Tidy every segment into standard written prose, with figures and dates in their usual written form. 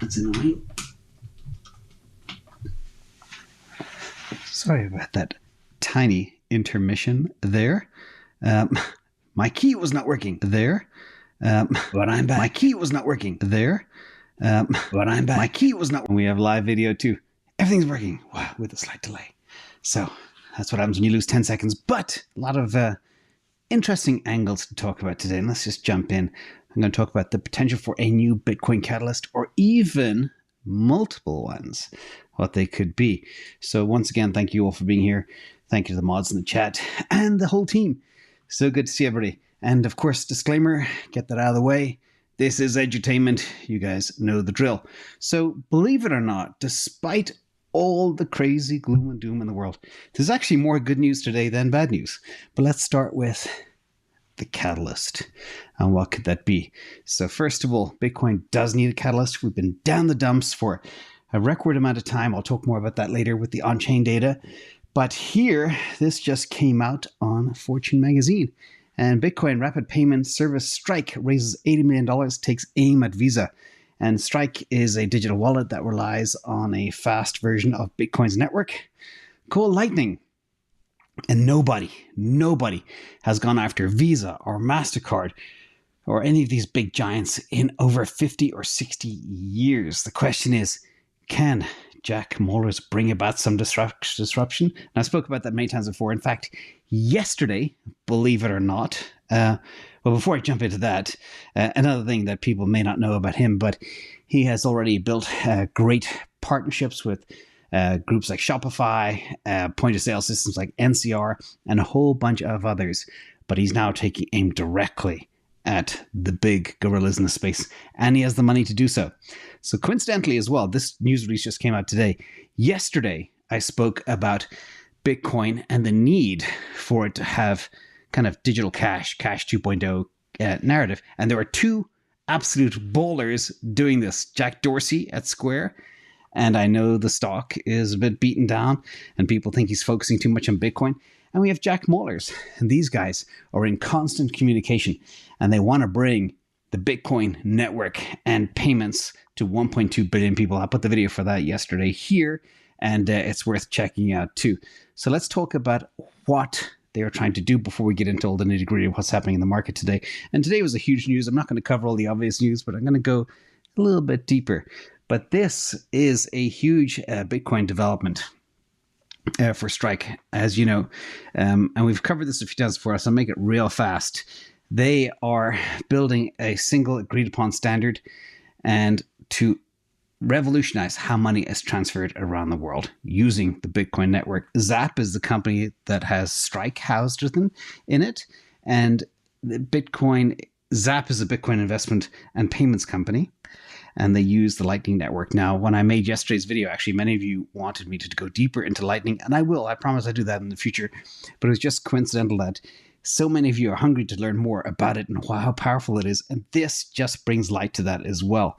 That's annoying. Sorry about that tiny intermission there. My key was not working there. But I'm back. My key was not working there. But I'm back. My key was not. We have live video too. Everything's working. Wow, with a slight delay. So that's what happens when you lose 10 seconds. But a lot of interesting angles to talk about today. And let's just jump in. I'm going to talk about the potential for a new Bitcoin catalyst, or even multiple ones, what they could be. So once again, thank you all for being here. Thank you to the mods in the chat and the whole team. So good to see everybody. And of course, disclaimer, get that out of the way. This is edutainment. You guys know the drill. So believe it or not, despite all the crazy gloom and doom in the world, there's actually more good news today than bad news. But let's start with the catalyst. And what could that be? So first of all, Bitcoin does need a catalyst. We've been down the dumps for a record amount of time. I'll talk more about that later with the on-chain data. But here, this just came out on Fortune magazine. And Bitcoin rapid payment service Strike raises $80 million, takes aim at Visa. And Strike is a digital wallet that relies on a fast version of Bitcoin's network called Lightning. And nobody has gone after Visa or Mastercard or any of these big giants in over 50 or 60 years. The question is, can Jack Mallers bring about some disruption? And I spoke about that many times before. In fact, yesterday, believe it or not, well, before I jump into that, another thing that people may not know about him, but he has already built great partnerships with groups like Shopify, point-of-sale systems like NCR, and a whole bunch of others. But he's now taking aim directly at the big gorillas in the space, and he has the money to do so. So coincidentally as well, this news release just came out today. Yesterday, I spoke about Bitcoin and the need for it to have kind of digital cash 2.0 narrative. And there are two absolute ballers doing this. Jack Dorsey at Square. And I know the stock is a bit beaten down and people think he's focusing too much on Bitcoin. And we have Jack Mallers. And these guys are in constant communication. And they want to bring the Bitcoin network and payments to 1.2 billion people. I put the video for that yesterday here. And it's worth checking out too. So let's talk about what they are trying to do before we get into all the nitty-gritty of what's happening in the market today. And today was a huge news. I'm not going to cover all the obvious news, but I'm going to go a little bit deeper. But this is a huge Bitcoin development for Strike, as you know. And we've covered this a few times before, so I'll make it real fast. They are building a single agreed upon standard and to revolutionize how money is transferred around the world using the Bitcoin network. Zap is the company that has Strike housed in it. And Zap is a Bitcoin investment and payments company. And they use the Lightning Network. Now, when I made yesterday's video, actually, many of you wanted me to go deeper into Lightning, and I will. I promise I'll do that in the future. But it was just coincidental that so many of you are hungry to learn more about it and how powerful it is. And this just brings light to that as well.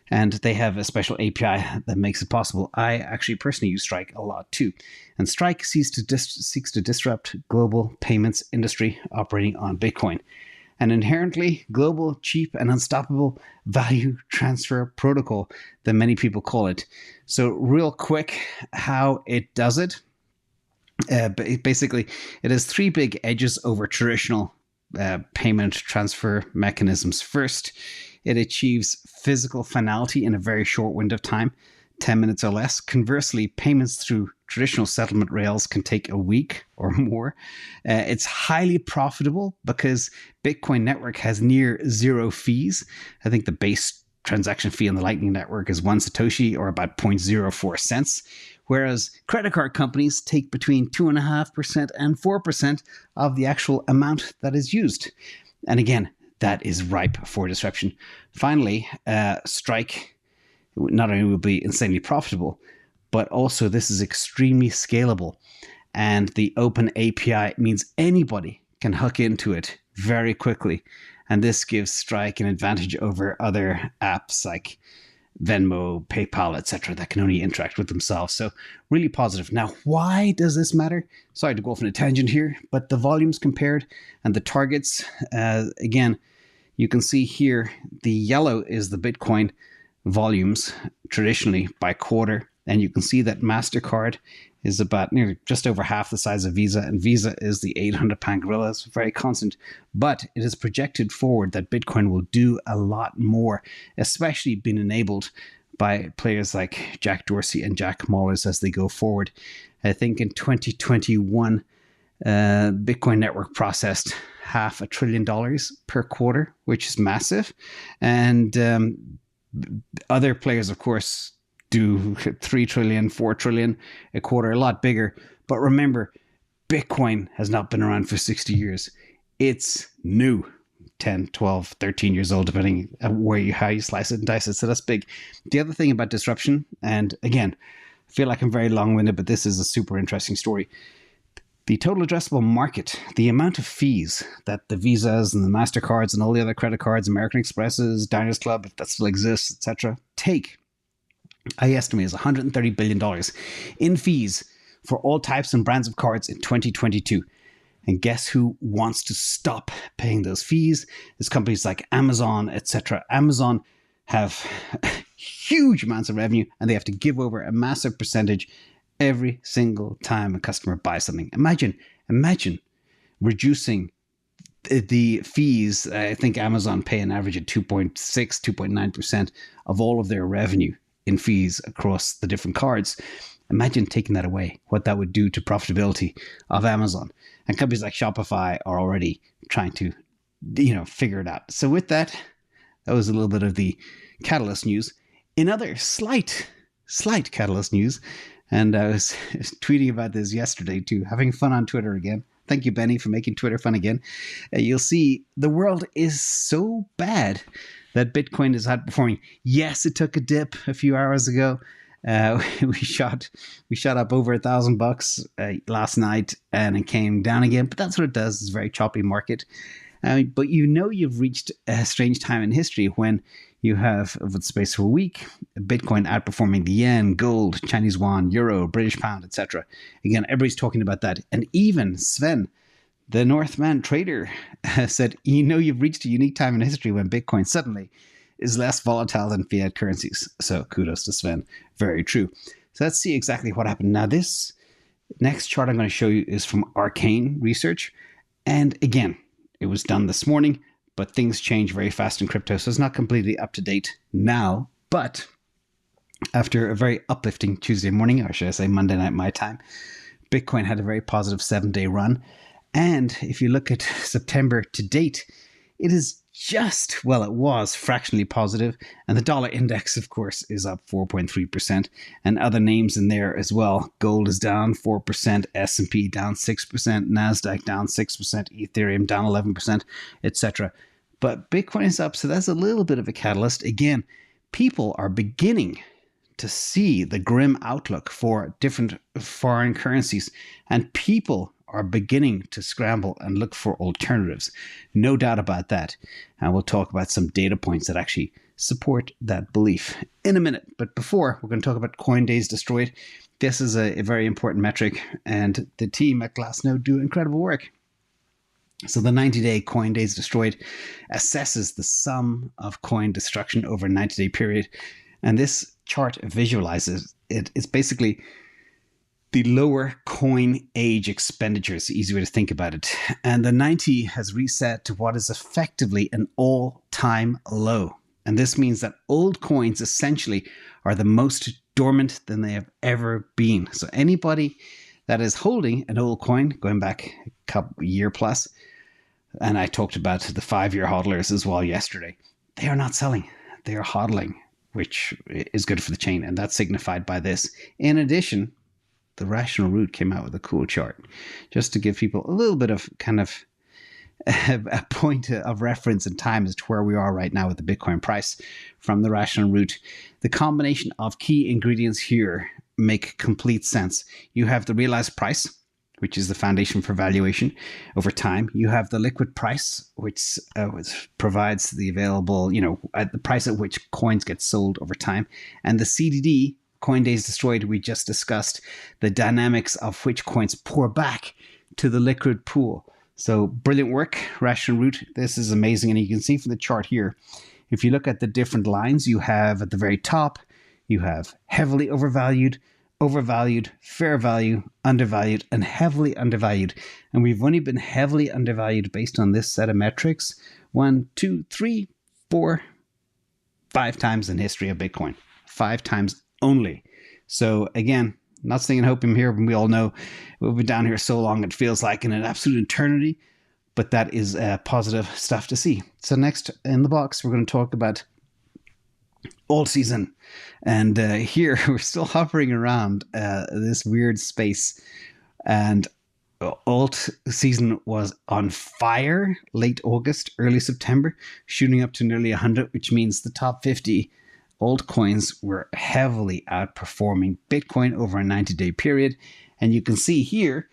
And they have a special API that makes it possible. I actually personally use Strike a lot too. And Strike seeks to disrupt global payments industry operating on Bitcoin. An inherently global, cheap, and unstoppable value transfer protocol that many people call it. So real quick, how it does it. Basically, it has three big edges over traditional payment transfer mechanisms. First, it achieves physical finality in a very short window of time, 10 minutes or less. Conversely, payments through traditional settlement rails can take a week or more. It's highly profitable because Bitcoin network has near zero fees. I think the base transaction fee on the Lightning Network is 1 Satoshi or about 0.04 cents. Whereas credit card companies take between 2.5% and 4% of the actual amount that is used. And again, that is ripe for disruption. Finally, Strike not only will be insanely profitable, but also this is extremely scalable. And the open API means anybody can hook into it very quickly. And this gives Strike an advantage over other apps like Venmo, PayPal, etc. that can only interact with themselves. So really positive. Now, why does this matter? Sorry to go off on a tangent here, but the volumes compared and the targets, again, you can see here, the yellow is the Bitcoin volumes traditionally by quarter. And you can see that Mastercard is about nearly just over half the size of Visa, and Visa is the 800-pound gorilla. It's very constant, but it is projected forward that Bitcoin will do a lot more, especially being enabled by players like Jack Dorsey and Jack Mallers as they go forward. I think in 2021, Bitcoin network processed $500 billion per quarter, which is massive. And other players, of course, do 3 trillion, 4 trillion a quarter, a lot bigger. But remember, Bitcoin has not been around for 60 years. It's new, 10, 12, 13 years old, depending on how you slice it and dice it. So that's big. The other thing about disruption, and again, I feel like I'm very long-winded, but this is a super interesting story. The total addressable market, the amount of fees that the Visas and the Mastercards and all the other credit cards, American Expresses, Diners Club, if that still exists, etc., take, I estimate, is $130 billion in fees for all types and brands of cards in 2022. And guess who wants to stop paying those fees? There's companies like Amazon, etc. Amazon have huge amounts of revenue, and they have to give over a massive percentage every single time a customer buys something. Imagine reducing the fees. I think Amazon pay an average of 2.6, 2.9% of all of their revenue in fees across the different cards. Imagine taking that away, what that would do to profitability of Amazon. And companies like Shopify are already trying to, figure it out. So with that, that was a little bit of the Catalyst news. In other slight Catalyst news, and I was tweeting about this yesterday too, having fun on Twitter again. Thank you, Benny, for making Twitter fun again. You'll see the world is so bad that Bitcoin is outperforming. Yes, it took a dip a few hours ago. We shot up over $1,000 last night, and it came down again. But that's what it does. It's a very choppy market. But you've reached a strange time in history when you have, over the space of a week, Bitcoin outperforming the yen, gold, Chinese yuan, euro, British pound, etc. Again, everybody's talking about that. And even Sven, the Northman trader, said, you've reached a unique time in history when Bitcoin suddenly is less volatile than fiat currencies. So kudos to Sven. Very true. So let's see exactly what happened. Now, this next chart I'm going to show you is from Arcane Research. And again, it was done this morning, but things change very fast in crypto. So it's not completely up to date now. But after a very uplifting Tuesday morning, or should I say Monday night my time, Bitcoin had a very positive 7-day run. And if you look at September to date, it is it was fractionally positive. And the dollar index, of course, is up 4.3%. And other names in there as well. Gold is down 4%, S&P down 6%, NASDAQ down 6%, Ethereum down 11%, etc. But Bitcoin is up, so that's a little bit of a catalyst. Again, people are beginning to see the grim outlook for different foreign currencies, and people are beginning to scramble and look for alternatives. No doubt about that. And we'll talk about some data points that actually support that belief in a minute. But before, we're going to talk about coin days destroyed. This is a very important metric, and the team at Glassnode do incredible work. So the 90-day coin days destroyed assesses the sum of coin destruction over a 90-day period. And this chart visualizes it. It's basically the lower coin age expenditures, easy way to think about it. And the 90 has reset to what is effectively an all-time low. And this means that old coins essentially are the most dormant than they have ever been. So anybody that is holding an old coin, going back a year plus, and I talked about the 5-year hodlers as well yesterday, they are not selling. They are hodling, which is good for the chain. And that's signified by this. In addition, the Rational Root came out with a cool chart just to give people a little bit of kind of a point of reference in time as to where we are right now with the Bitcoin price from the Rational Root. The combination of key ingredients here make complete sense. You have the realized price, which is the foundation for valuation over time. You have the liquid price, which provides the available, at the price at which coins get sold over time. And the CDD, coin days destroyed, we just discussed the dynamics of which coins pour back to the liquid pool. So brilliant work, Rational Root. This is amazing. And you can see from the chart here, if you look at the different lines, you have at the very top, you have heavily overvalued, overvalued, fair value, undervalued, and heavily undervalued. And we've only been heavily undervalued based on this set of metrics 1, 2, 3, 4, 5 times in history of Bitcoin. 5 times only. So again, not singing hopium here, we all know we've been down here so long it feels like in an absolute eternity, but that is positive stuff to see. So next in the box, we're going to talk about alt season. And here we're still hovering around this weird space. And alt season was on fire late August, early September, shooting up to nearly 100, which means the top 50 altcoins were heavily outperforming Bitcoin over a 90-day period. And you can see here,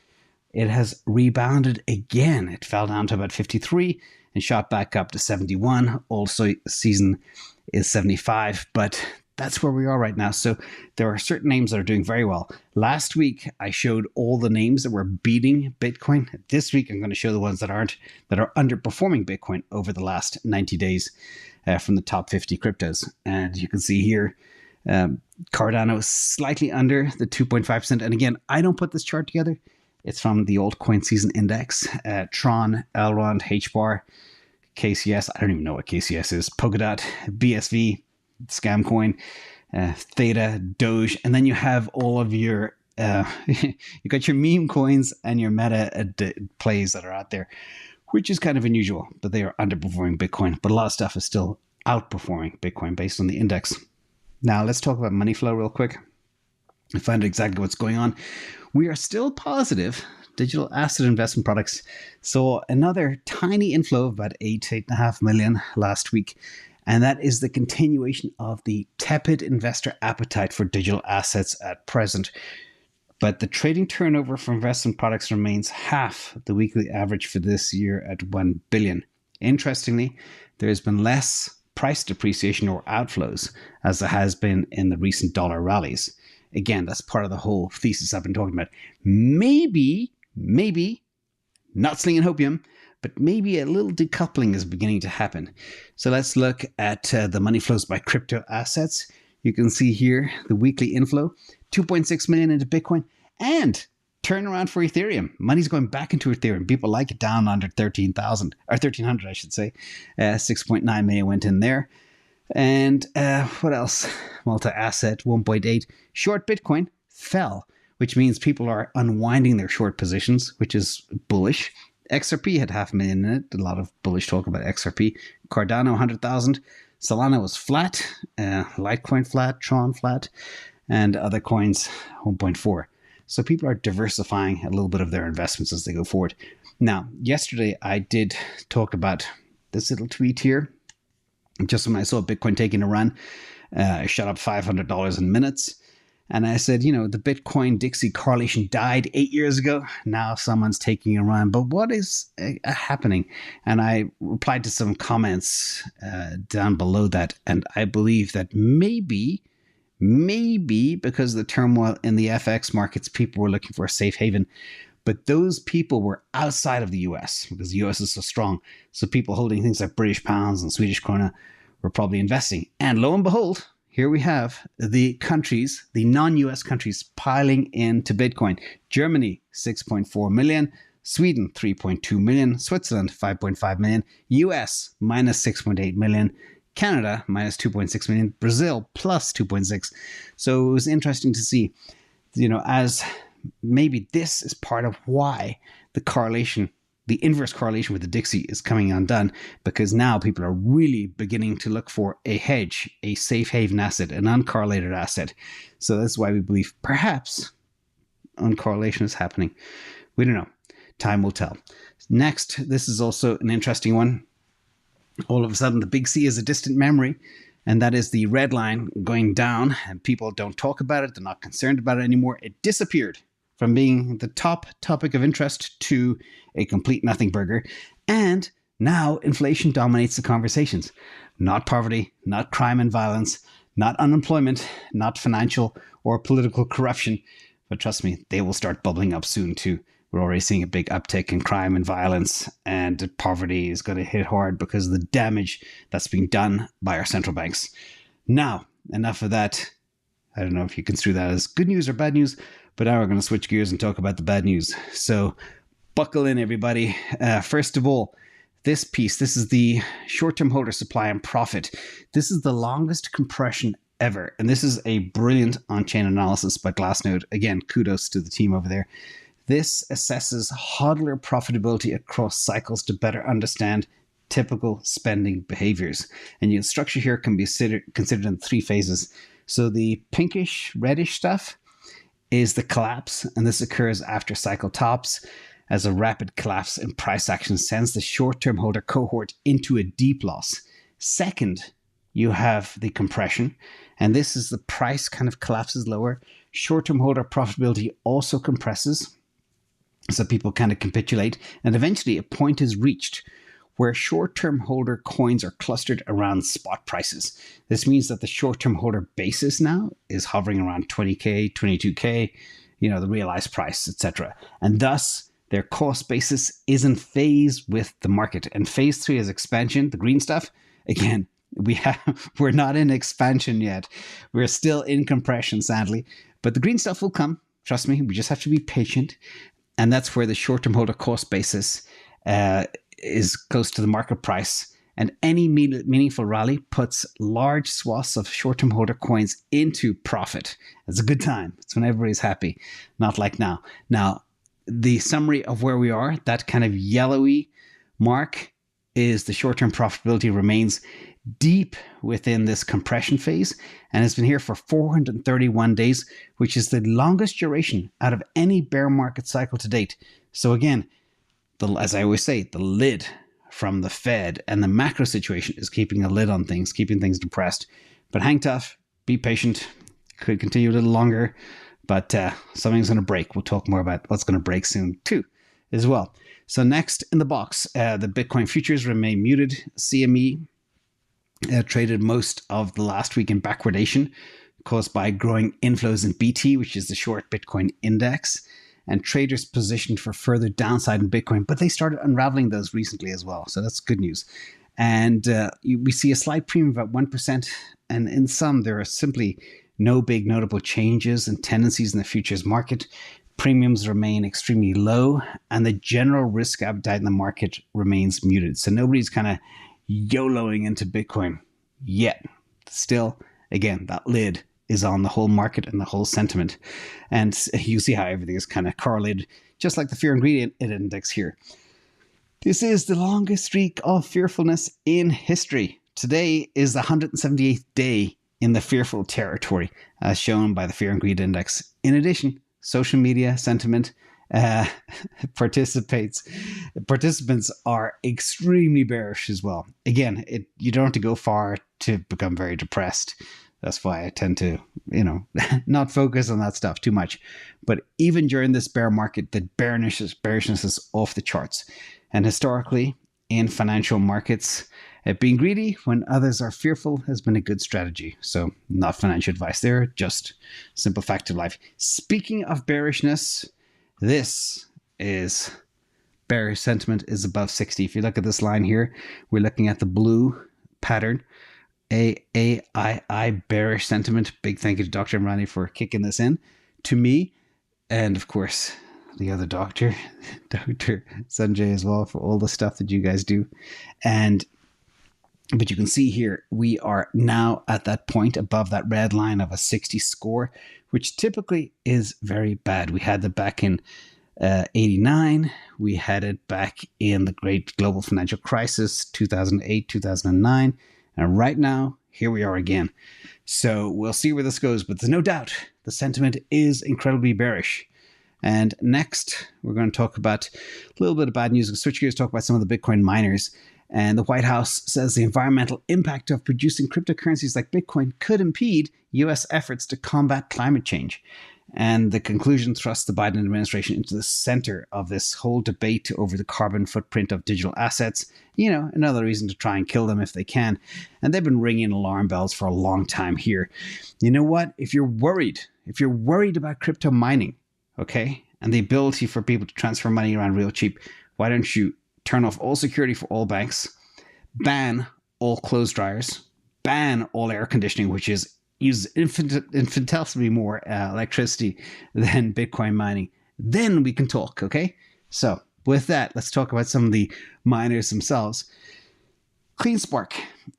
it has rebounded again. It fell down to about 53 and shot back up to 71. Also, season is 75, but that's where we are right now. So there are certain names that are doing very well. Last week, I showed all the names that were beating Bitcoin. This week, I'm going to show the ones that are underperforming Bitcoin over the last 90 days from the top 50 cryptos. And you can see here, Cardano is slightly under the 2.5%. And again, I don't put this chart together. It's from the Altcoin Season Index. Tron, Elrond, HBAR, KCS. I don't even know what KCS is. Polkadot, BSV, Scamcoin, Theta, Doge. And then you have all of your, you got your meme coins and your meta plays that are out there, which is kind of unusual, but they are underperforming Bitcoin. But a lot of stuff is still outperforming Bitcoin based on the index. Now let's talk about money flow real quick and find out exactly what's going on. We are still positive. Digital asset investment products saw another tiny inflow of about 8.5 million last week. And that is the continuation of the tepid investor appetite for digital assets at present. But the trading turnover for investment products remains half the weekly average for this year at 1 billion. Interestingly, there has been less price depreciation or outflows as there has been in the recent dollar rallies. Again, that's part of the whole thesis I've been talking about. Maybe, not slinging hopium, but maybe a little decoupling is beginning to happen. So let's look at the money flows by crypto assets. You can see here the weekly inflow, 2.6 million into Bitcoin, and turnaround for Ethereum. Money's going back into Ethereum. People like it down under 13,000, or 1,300, I should say. 6.9 million went in there. And what else? Multi-asset, 1.8. Short Bitcoin fell, which means people are unwinding their short positions, which is bullish. XRP had 500,000 in it. A lot of bullish talk about XRP. Cardano, 100,000. Solana was flat. Litecoin flat. Tron flat. And other coins, 1.4. So people are diversifying a little bit of their investments as they go forward. Now, yesterday I did talk about this little tweet here. Just when I saw Bitcoin taking a run, I shot up $500 in minutes. And I said, the Bitcoin Dixie correlation died 8 years ago. Now someone's taking a run. But what is happening? And I replied to some comments down below that. And I believe that maybe because of the turmoil in the FX markets, people were looking for a safe haven. But those people were outside of the US because the US is so strong. So people holding things like British pounds and Swedish krona were probably investing. And lo and behold, here we have the countries, the non-US countries piling into Bitcoin. Germany, 6.4 million. Sweden, 3.2 million. Switzerland, 5.5 million. US, minus 6.8 million. Canada, minus 2.6 million. Brazil, plus 2.6. So it was interesting to see, as maybe this is part of why the correlation, the inverse correlation with the Dixie is coming undone, because now people are really beginning to look for a hedge, a safe haven asset, an uncorrelated asset. So that's why we believe perhaps uncorrelation is happening. We don't know. Time will tell. Next, this is also an interesting one. All of a sudden, the big C is a distant memory. And that is the red line going down, and people don't talk about it. They're not concerned about it anymore. It disappeared from being the top topic of interest to a complete nothing burger. And now inflation dominates the conversations. Not poverty, not crime and violence, not unemployment, not financial or political corruption. But trust me, they will start bubbling up soon too. we're already seeing a big uptick in crime and violence, and poverty is going to hit hard because of the damage that's being done by our central banks. Now, enough of that. I don't know if you consider that as good news or bad news, but now we're going to switch gears and talk about the bad news. So buckle in, everybody. First of all, this piece, this is the short-term holder supply and profit. This is the longest compression ever. And this is a brilliant on-chain analysis by Glassnode. Again, kudos to the team over there. This assesses hodler profitability across cycles to better understand typical spending behaviors. And the structure here can be considered in 3 phases. So the pinkish reddish stuff is the collapse, and this occurs after cycle tops as a rapid collapse in price action sends the short-term holder cohort into a deep loss. Second, you have the compression, and this is the price kind of collapses lower. Short-term holder profitability also compresses, so people kind of capitulate, and eventually a point is reached where short-term holder coins are clustered around spot prices. This means that the short-term holder basis now is hovering around 20K, 22K, the realized price, etc. And thus, their cost basis is in phase with the market. And phase 3 is expansion, the green stuff. Again, we're not in expansion yet. We're still in compression, sadly. But the green stuff will come. Trust me, we just have to be patient. And that's where the short-term holder cost basis is close to the market price, and any meaningful rally puts large swaths of short-term holder coins into profit. It's a good time. It's when everybody's happy, not like now. Now, the summary of where we are, that kind of yellowy mark, is the short-term profitability remains deep within this compression phase and has been here for 431 days, which is the longest duration out of any bear market cycle to date. So again, as I always say, the lid from the Fed and the macro situation is keeping a lid on things, keeping things depressed. But hang tough, be patient. Could continue a little longer, but something's going to break. We'll talk more about what's going to break soon too, as well. So next in the box, the Bitcoin futures remain muted. CME traded most of the last week in backwardation caused by growing inflows in BT, which is the short Bitcoin index, and traders positioned for further downside in Bitcoin, but they started unraveling those recently as well. So that's good news. And we see a slight premium of about 1%. And in some, there are simply no big notable changes and tendencies in the futures market. Premiums remain extremely low, and the general risk appetite in the market remains muted. So nobody's kind of YOLOing into Bitcoin yet. Still, again, that lid is on the whole market and the whole sentiment. And you see how everything is kind of correlated, just like the fear ingredient index here. This is the longest streak of fearfulness in history. Today is the 178th day in the fearful territory, as shown by the fear ingredient index. In addition, social media sentiment participants are extremely bearish as well. Again, you don't have to go far to become very depressed. That's why I tend to, not focus on that stuff too much. But even during this bear market, the bearishness is off the charts. And historically, in financial markets, being greedy when others are fearful has been a good strategy. So not financial advice there, just simple fact of life. Speaking of bearishness, this is bearish sentiment is above 60. If you look at this line here, we're looking at the blue pattern. AAII bearish sentiment. Big thank you to Dr. Imrani for kicking this in to me. And of course, the other doctor, Dr. Sanjay as well, for all the stuff that you guys do. But you can see here, we are now at that point above that red line of a 60 score, which typically is very bad. We had that back in 89. We had it back in the great global financial crisis, 2008, 2009. And right now, here we are again. So we'll see where this goes, but there's no doubt the sentiment is incredibly bearish. And next, we're going to talk about a little bit of bad news. We'll switch gears, talk about some of the Bitcoin miners. And the White House says the environmental impact of producing cryptocurrencies like Bitcoin could impede U.S. efforts to combat climate change. And the conclusion thrusts the Biden administration into the center of this whole debate over the carbon footprint of digital assets. Another reason to try and kill them if they can. And they've been ringing alarm bells for a long time here. You know what? If you're worried about crypto mining, okay, and the ability for people to transfer money around real cheap, why don't you turn off all security for all banks, ban all clothes dryers, ban all air conditioning, which uses infinitesimally more electricity than Bitcoin mining. Then we can talk, okay? So with that, let's talk about some of the miners themselves. Cleanspark,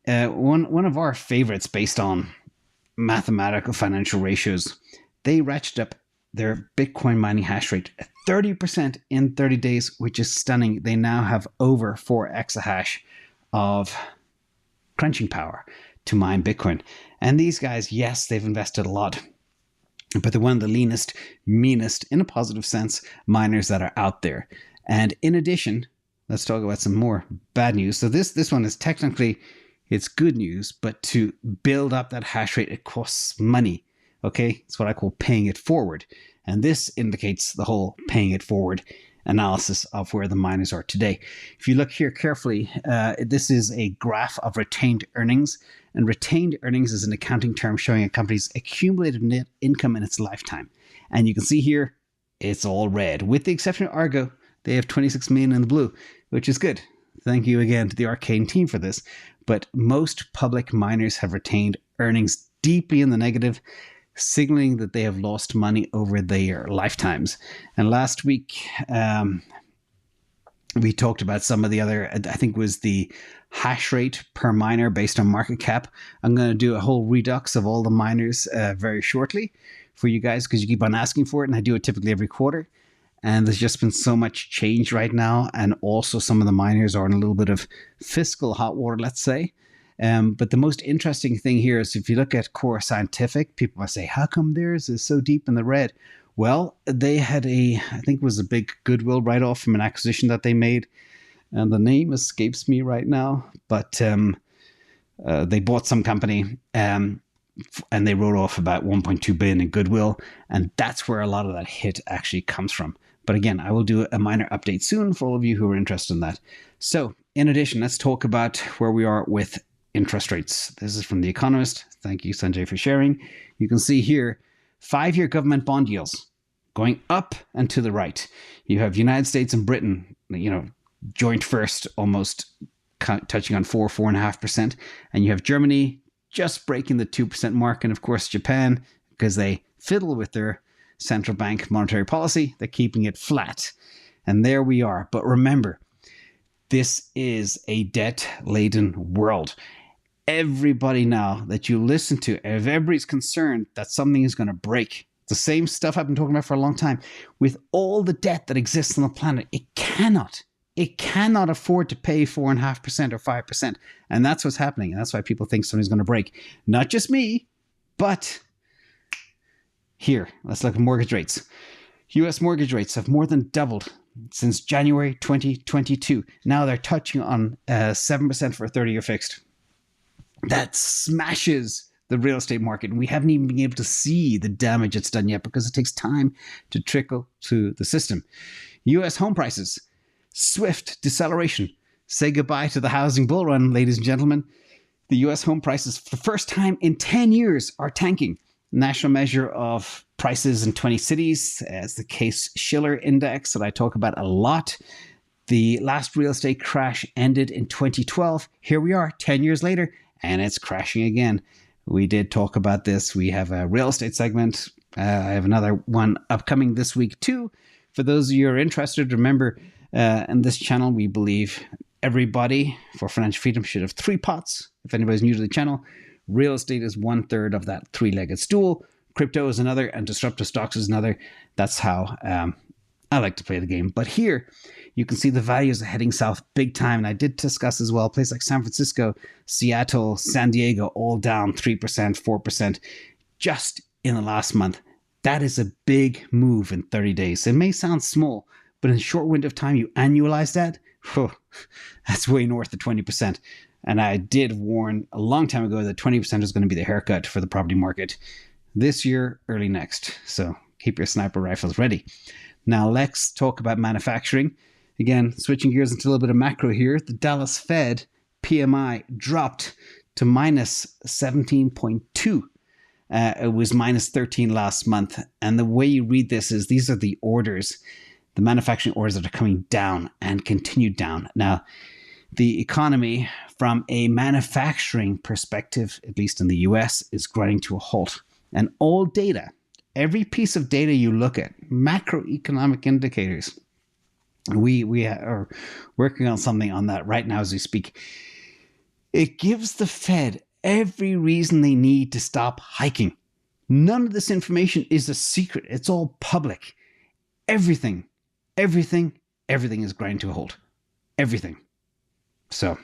one of our favorites based on mathematical financial ratios, they ratcheted up their Bitcoin mining hash rate 30% in 30 days, which is stunning. They now have over 4 exahash of crunching power to mine Bitcoin. And these guys, yes, they've invested a lot, but they're one of the leanest, meanest, in a positive sense, miners that are out there. And in addition, let's talk about some more bad news. So this one is technically, it's good news, but to build up that hash rate, it costs money. Okay, it's what I call paying it forward. And this indicates the whole paying it forward analysis of where the miners are today. If you look here carefully, this is a graph of retained earnings. And retained earnings is an accounting term showing a company's accumulated net income in its lifetime. And you can see here, it's all red. With the exception of Argo, they have 26 million in the blue, which is good. Thank you again to the Arcane team for this. But most public miners have retained earnings deeply in the negative, signaling that they have lost money over their lifetimes. And last week, we talked about some of the other, I think it was the hash rate per miner based on market cap. I'm going to do a whole redux of all the miners very shortly for you guys, because you keep on asking for it, and I do it typically every quarter. And there's just been so much change right now. And also some of the miners are in a little bit of fiscal hot water, let's say. But the most interesting thing here is if you look at Core Scientific, people might say, how come theirs is so deep in the red? Well, they had I think it was a big goodwill write-off from an acquisition that they made. And the name escapes me right now, but they bought some company and they wrote off about 1.2 billion in goodwill. And that's where a lot of that hit actually comes from. But again, I will do a minor update soon for all of you who are interested in that. So in addition, let's talk about where we are with interest rates. This is from The Economist. Thank you, Sanjay, for sharing. You can see here, 5-year government bond yields going up and to the right. You have United States and Britain, joint first, almost touching on 4.5%. And you have Germany just breaking the 2% mark. And of course, Japan, because they fiddle with their central bank monetary policy, they're keeping it flat. And there we are. But remember, this is a debt-laden world. Everybody now that you listen to, if everybody's concerned that something is going to break, the same stuff I've been talking about for a long time, with all the debt that exists on the planet, it cannot afford to pay 4.5% or 5%. And that's what's happening. And that's why people think something's going to break. Not just me, but here, let's look at mortgage rates. US mortgage rates have more than doubled since January 2022. Now they're touching on 7% for a 30-year fixed. That smashes the real estate market. And we haven't even been able to see the damage it's done yet because it takes time to trickle to the system. US home prices, swift deceleration. Say goodbye to the housing bull run, ladies and gentlemen. The US home prices, for the first time in 10 years, are tanking. National measure of prices in 20 cities, as the Case-Shiller index that I talk about a lot. The last real estate crash ended in 2012. Here we are 10 years later, and it's crashing again. We did talk about this. We have a real estate segment. I have another one upcoming this week too. For those of you who are interested, remember, in this channel, we believe everybody for financial freedom should have 3 pots. If anybody's new to the channel, real estate is 1/3 of that 3-legged stool. Crypto is another, and disruptive stocks is another. That's how I like to play the game. But here, you can see the values are heading south big time. And I did discuss as well, places like San Francisco, Seattle, San Diego, all down 3%, 4% just in the last month. That is a big move in 30 days. It may sound small, but in a short window of time, you annualize that, that's way north of 20%. And I did warn a long time ago that 20% is going to be the haircut for the property market this year, early next. So keep your sniper rifles ready. Now let's talk about manufacturing. Again, switching gears into a little bit of macro here. The Dallas Fed PMI dropped to minus 17.2. It was minus 13 last month. And the way you read this is these are the orders, the manufacturing orders that are coming down and continue down. Now, the economy from a manufacturing perspective, at least in the US, is grinding to a halt. And all data, every piece of data you look at, macroeconomic indicators, we are working on something on that right now as we speak. It gives the Fed every reason they need to stop hiking. None of this information is a secret. It's all public. Everything is grinding to a halt. Everything. So,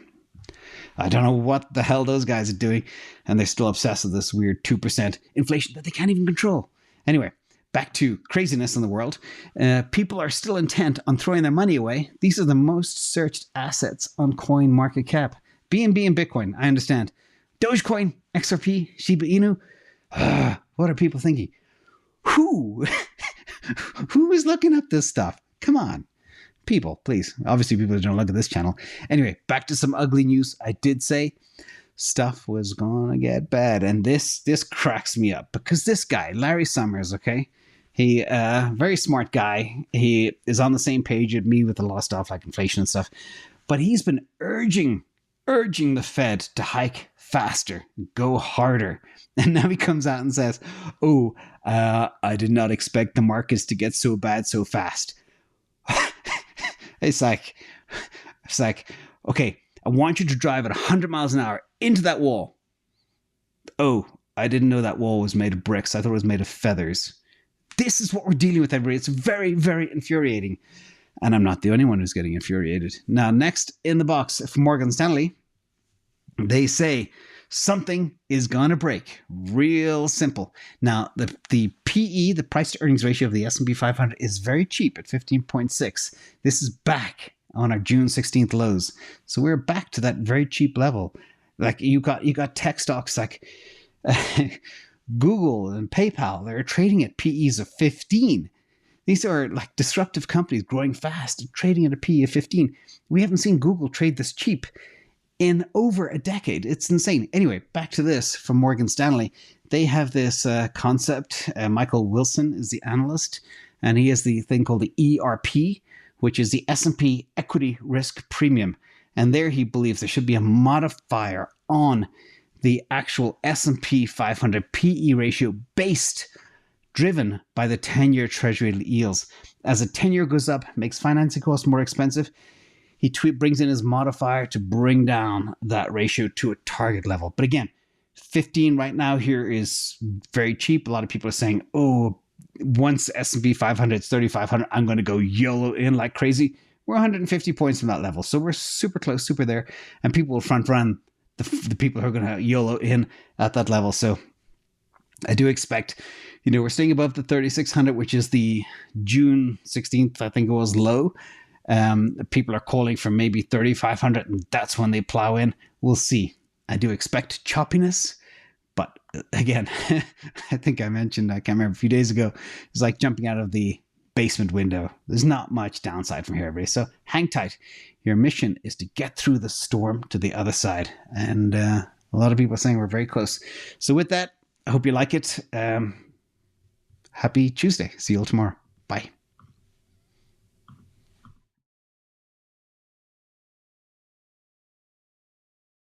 I don't know what the hell those guys are doing, and they're still obsessed with this weird 2% inflation that they can't even control. Anyway, back to craziness in the world. People are still intent on throwing their money away. These are the most searched assets on CoinMarketCap. BNB and Bitcoin, I understand. Dogecoin, XRP, Shiba Inu. What are people thinking? Who is looking up this stuff? Come on. People, please. Obviously, people don't look at this channel. Anyway, back to some ugly news. I did say stuff was gonna get bad, and this cracks me up because this guy, Larry Summers, okay, he very smart guy. He is on the same page as me with the lost off like inflation and stuff, but he's been urging the Fed to hike faster, go harder, and now he comes out and says, "Oh, I did not expect the markets to get so bad so fast." It's like, okay, I want you to drive at 100 miles an hour into that wall. Oh, I didn't know that wall was made of bricks. I thought it was made of feathers. This is what we're dealing with, everybody. It's very, very infuriating. And I'm not the only one who's getting infuriated. Now, next in the box from Morgan Stanley, they say something is going to break. Real simple. Now, the PE, the price to earnings ratio of the S&P 500 is very cheap at 15.6. This is back on our June 16th lows. So we're back to that very cheap level. Like you got tech stocks like Google and PayPal. They're trading at PEs of 15. These are like disruptive companies growing fast and trading at a PE of 15. We haven't seen Google trade this cheap in over a decade. It's insane. Anyway, back to this from Morgan Stanley. They have this concept. Michael Wilson is the analyst, and he has the thing called the ERP, which is the S&P Equity Risk Premium. And there he believes there should be a modifier on the actual S&P 500 PE ratio driven by the 10-year treasury yields. As the 10-year goes up, makes financing costs more expensive. He brings in his modifier to bring down that ratio to a target level. But again, 15 right now here is very cheap. A lot of people are saying, oh, once S&P 500 is 3,500, I'm going to go YOLO in like crazy. We're 150 points from that level. So we're super close, super there. And people will front run the people who are going to YOLO in at that level. So I do expect, we're staying above the 3,600, which is the June 16th, I think it was, low. People are calling for maybe 3,500, and that's when they plow in. We'll see. I do expect choppiness, but again, I think I mentioned, I can't remember, a few days ago, it's like jumping out of the basement window. There's not much downside from here, everybody. So hang tight. Your mission is to get through the storm to the other side. And a lot of people are saying we're very close. So with that, I hope you like it. Happy Tuesday. See you all tomorrow. Bye.